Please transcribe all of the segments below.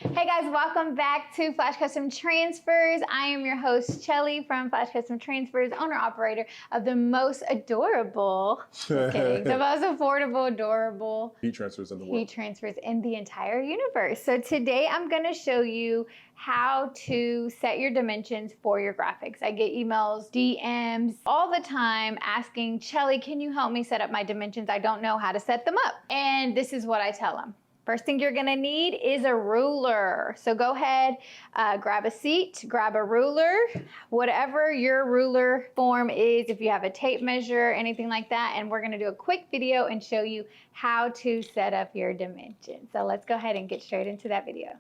Hey guys, welcome back to Flash Custom Transfers. I am your host, Shelly from Flash Custom Transfers, owner operator of the most adorable, the most affordable, adorable heat transfers in the world. Heat transfers in the entire universe. So today I'm going to show you how to set your dimensions for your graphics. I get emails, DMs all the time asking, Shelly, can you help me set up my dimensions? I don't know how to set them up. And this is what I tell them. First thing you're gonna need is a ruler. So go ahead, grab a seat, grab a ruler, whatever your ruler form is, if you have a tape measure, anything like that, and we're gonna do a quick video and show you how to set up your dimensions. So let's go ahead and get straight into that video.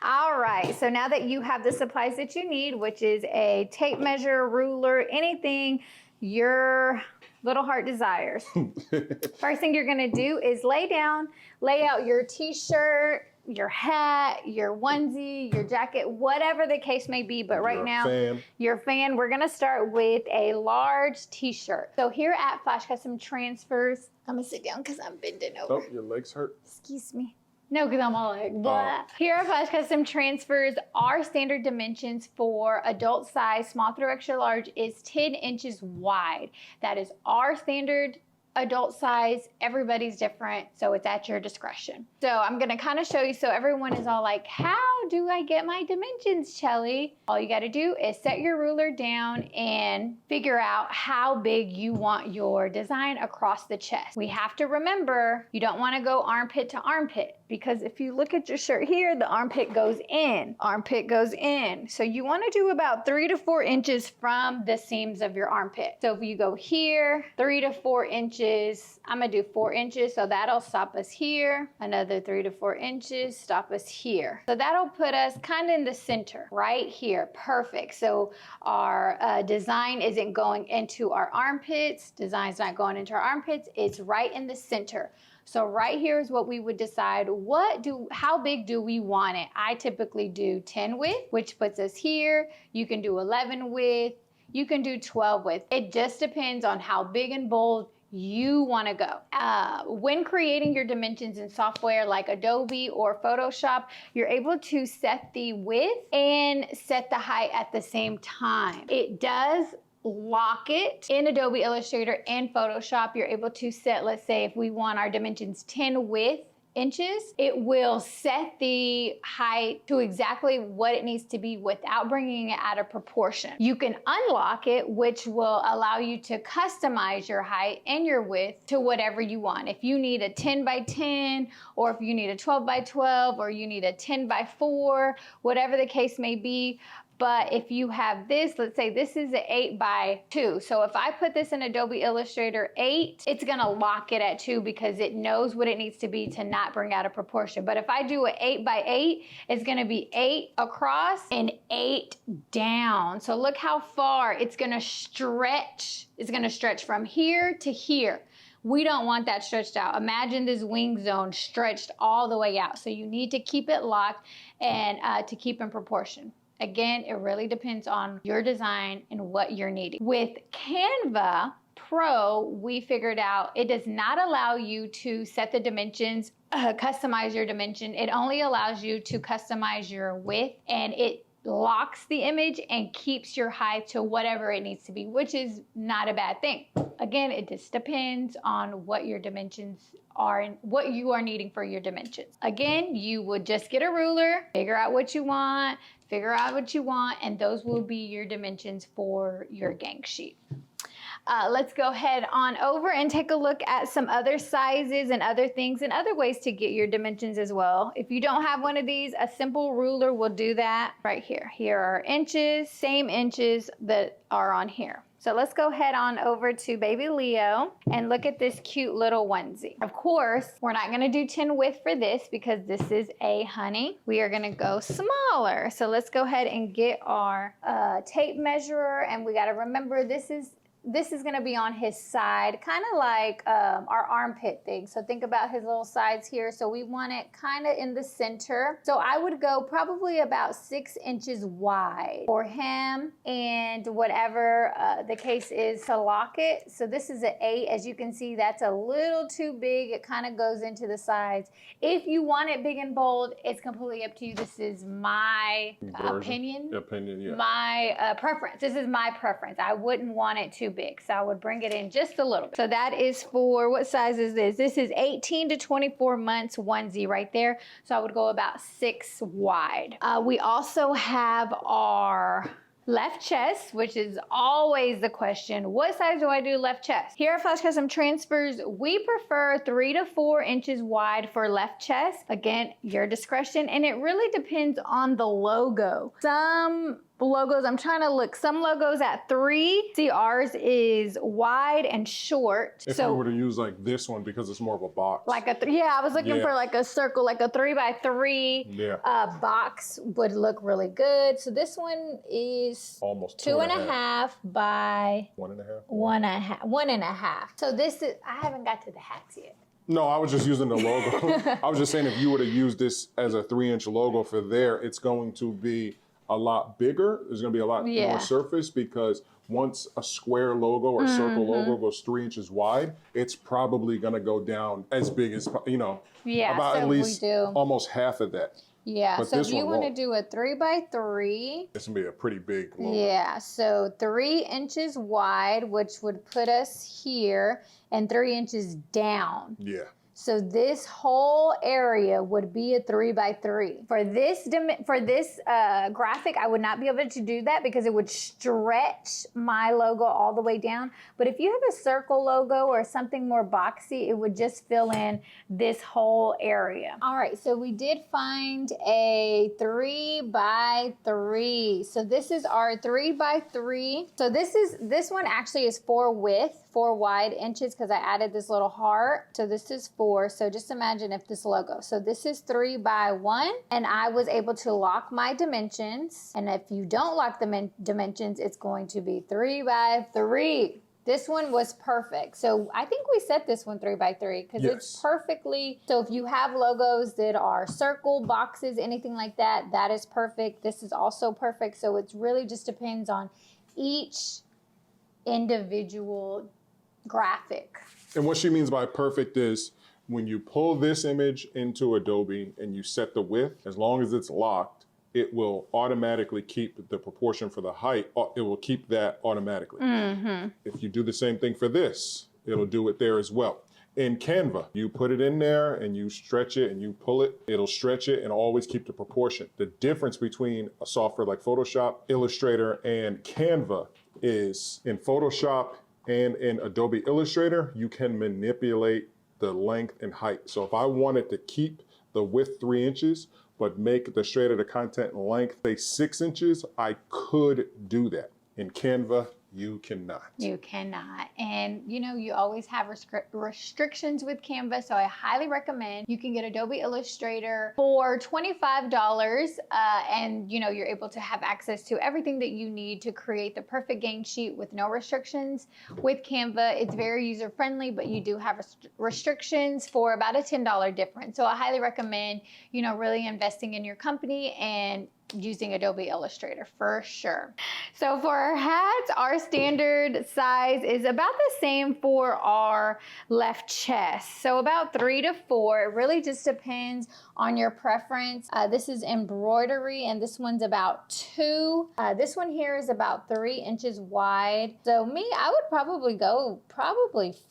All right, so now that you have the supplies that you need, which is a tape measure, ruler, anything your little heart desires. First thing you're gonna do is lay out your t-shirt, your hat, your onesie, your jacket, whatever the case may be. But right now, your fan, we're gonna start with a large t-shirt. So here at Flash Custom Transfers, I'm gonna sit down because I'm bending over. Oh, your legs hurt? Excuse me. No, because I'm all like, blah. Here at Flash Custom Transfers, our standard dimensions for adult size, small through extra large, is 10 inches wide. That is our standard adult size. Everybody's different, so it's at your discretion. So I'm gonna kind of show you, so everyone is all like, how do I get my dimensions, Shelly? All you gotta do is set your ruler down and figure out how big you want your design across the chest. We have to remember, you don't wanna go armpit to armpit, because if you look at your shirt here, the armpit goes in, So you wanna do about 3 to 4 inches from the seams of your armpit. So if you go here, 3 to 4 inches, I'm gonna do 4 inches, so that'll stop us here. Another 3 to 4 inches, stop us here. So that'll put us kind of in the center, right here, perfect. So our design isn't going into our armpits, design's not going into our armpits, it's right in the center. So right here is what we would decide, how big do we want it? I typically do 10 width, which puts us here. You can do 11 width, you can do 12 width. It just depends on how big and bold you want to go. When creating your dimensions in software like Adobe or Photoshop, you're able to set the width and set the height at the same time. It does lock it in Adobe Illustrator and Photoshop. You're able to set, let's say if we want our dimensions 10 width inches, it will set the height to exactly what it needs to be without bringing it out of proportion. You can unlock it, which will allow you to customize your height and your width to whatever you want. If you need a 10 by 10, or if you need a 12 by 12, or you need a 10 by 4, whatever the case may be. But if you have this, let's say this is an 8 by 2. So if I put this in Adobe Illustrator 8, it's gonna lock it at 2 because it knows what it needs to be to not bring out of proportion. But if I do an 8 by 8, it's gonna be 8 across and 8 down. So look how far it's gonna stretch. It's gonna stretch from here to here. We don't want that stretched out. Imagine this wing zone stretched all the way out. So you need to keep it locked and to keep in proportion. Again, it really depends on your design and what you're needing. With Canva Pro, we figured out it does not allow you to set the dimensions, customize your dimension. It only allows you to customize your width, and it locks the image and keeps your height to whatever it needs to be, which is not a bad thing. Again, it just depends on what your dimensions are and what you are needing for your dimensions. Again, you would just get a ruler, figure out what you want, and those will be your dimensions for your gang sheet. Let's go ahead on over and take a look at some other sizes and other things and other ways to get your dimensions as well. If you don't have one of these, a simple ruler will do that right here. Here are inches, same inches that are on here. So let's go ahead on over to baby Leo and look at this cute little onesie. Of course, we're not gonna do 10 width for this because this is a honey. We are gonna go smaller. So let's go ahead and get our tape measurer, and we gotta remember this is this is gonna be on his side, kind of like our armpit thing. So think about his little sides here. So we want it kind of in the center. So I would go probably about 6 inches wide for him and whatever the case is to lock it. So this is an 8. As you can see, that's a little too big. It kind of goes into the sides. If you want it big and bold, it's completely up to you. This is my opinion. Yeah. My preference. This is my preference. I wouldn't want it too big, so I would bring it in just a little bit. So that is for, what size is this? This is 18 to 24 months onesie right there. So I would go about 6 wide. We also have our left chest, which is always the question. What size do I do left chest? Here at Flash Custom Transfers, we prefer 3 to 4 inches wide for left chest. Again, your discretion, and it really depends on the logo. Some logos, I'm trying to look, some logos at 3. See, ours is wide and short. If we were to use like this one, because it's more of a box. Like a, I was looking for like a circle, like a 3x3 box would look really good. So this one is almost 2.5 by 1.5. 1.5. So this is, I haven't got to the hats yet. No, I was just using the logo. I was just saying, if you were to use this as a 3-inch logo for there, it's going to be a lot bigger. There's going to be a lot more surface, because once a square logo or circle logo goes 3 inches wide, it's probably going to go down as big as, about so at least almost half of that. Yeah, but so if you want to do a 3x3, it's going to be a pretty big logo. Yeah, so 3 inches wide, which would put us here, and 3 inches down. Yeah. So this whole area would be a 3x3. For this graphic, I would not be able to do that because it would stretch my logo all the way down. But if you have a circle logo or something more boxy, it would just fill in this whole area. All right, so we did find a 3x3. So this is our 3x3. So this one actually is 4 width, 4 wide inches, because I added this little heart. So this is 4. So just imagine if this logo. So this is 3x1, and I was able to lock my dimensions. And if you don't lock the dimensions, it's going to be 3x3. This one was perfect. So I think we set this one 3x3 because it's perfectly. So if you have logos that are circle, boxes, anything like that, that is perfect. This is also perfect. So it really just depends on each individual graphic. And what she means by perfect is, when you pull this image into Adobe and you set the width, as long as it's locked, it will automatically keep the proportion for the height. It will keep that automatically. If you do the same thing for this, it'll do it there as well. In Canva, you put it in there and you stretch it and you pull it, it'll stretch it and always keep the proportion. The difference between a software like Photoshop, Illustrator, and Canva is in Photoshop and in Adobe Illustrator, you can manipulate the length and height. So if I wanted to keep the width 3 inches, but make the straight of the content length, say 6 inches, I could do that. In Canva, you cannot. You cannot. And you always have restrictions with Canva, so I highly recommend you can get Adobe Illustrator for $25, and you're able to have access to everything that you need to create the perfect game sheet with no restrictions. With Canva, it's very user friendly, but you do have restrictions for about a $10 difference. So I highly recommend, really investing in your company and using Adobe Illustrator for sure. So for our hats, our standard size is about the same for our left chest. So about 3 to 4. It really just depends on your preference. This is embroidery, and this one's about 2. This one here is about 3 inches wide. So I would probably go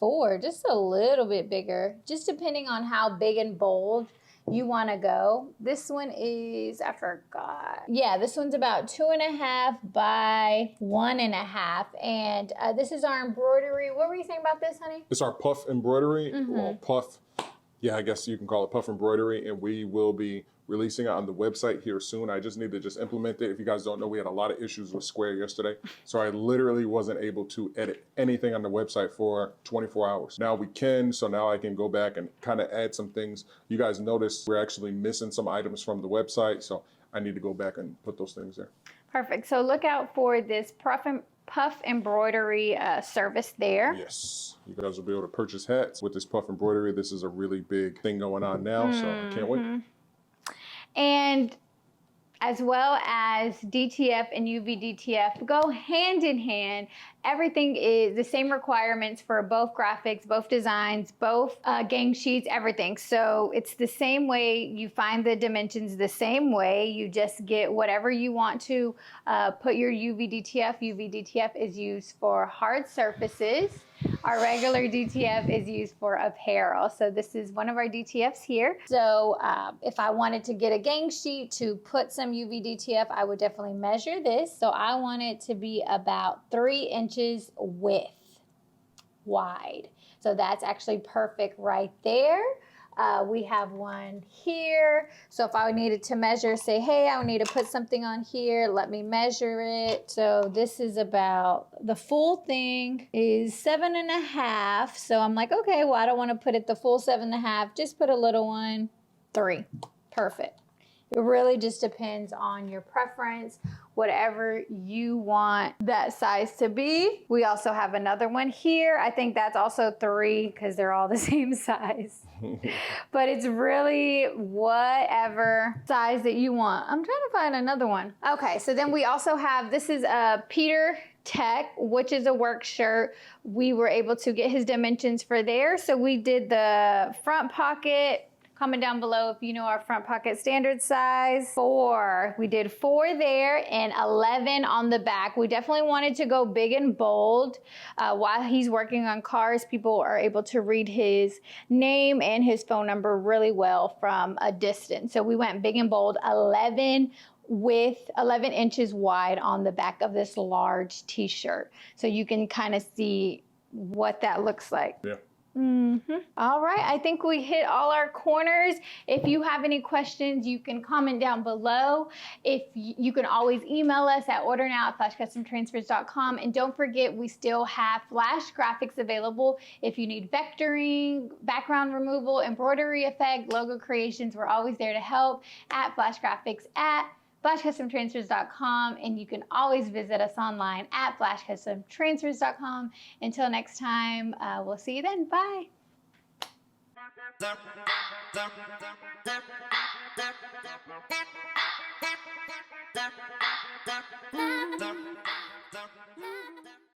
4, just a little bit bigger, just depending on how big and bold you want to go. This one is, I forgot. Yeah, this one's about 2.5 by 1.5. And this is our embroidery. What were you saying about this, honey? It's our puff embroidery. Well, puff, I guess you can call it puff embroidery, and we will be releasing it on the website here soon. I just need to implement it. If you guys don't know, we had a lot of issues with Square yesterday. So I literally wasn't able to edit anything on the website for 24 hours. Now we can, so now I can go back and kind of add some things. You guys noticed we're actually missing some items from the website, so I need to go back and put those things there. Perfect. So look out for this puff embroidery service there. Yes, you guys will be able to purchase hats with this puff embroidery. This is a really big thing going on now, so I can't wait. And as well as DTF and UVDTF go hand in hand. Everything is the same requirements for both graphics, both designs, both gang sheets, everything. So it's the same way. You find the dimensions the same way. You just get whatever you want to put your UVDTF. UVDTF is used for hard surfaces. Our regular DTF is used for apparel. So this is one of our DTFs here. So if I wanted to get a gang sheet to put some UVDTF, I would definitely measure this. So I want it to be about 3 inches width wide. So that's actually perfect right there. We have one here. So if I needed to measure, say, hey, I need to put something on here, let me measure it. So this is about, the full thing is 7.5. So I'm like, okay, well, I don't want to put it the full 7.5. Just put a little one, 3. Perfect. It really just depends on your preference, whatever you want that size to be. We also have another one here. I think that's also 3 because they're all the same size. But it's really whatever size that you want. I'm trying to find another one. Okay, so then we also have, this is a Peter Tech, which is a work shirt. We were able to get his dimensions for there. So we did the front pocket. Comment down below if you know our front pocket standard size. 4. We did 4 there and 11 on the back. We definitely wanted to go big and bold. While he's working on cars, people are able to read his name and his phone number really well from a distance. So we went big and bold, 11 inches wide on the back of this large t-shirt. So you can kind of see what that looks like. Yeah. All right, I think we hit all our corners. If you have any questions, you can comment down below. If you can always email us at ordernow@flashcustomtransfers.com. And don't forget, we still have Flash graphics available. If you need vectoring, background removal, embroidery effect, logo creations, we're always there to help at Flash Graphics at flashcustomtransfers.com, and you can always visit us online at flashcustomtransfers.com. Until next time, we'll see you then. Bye.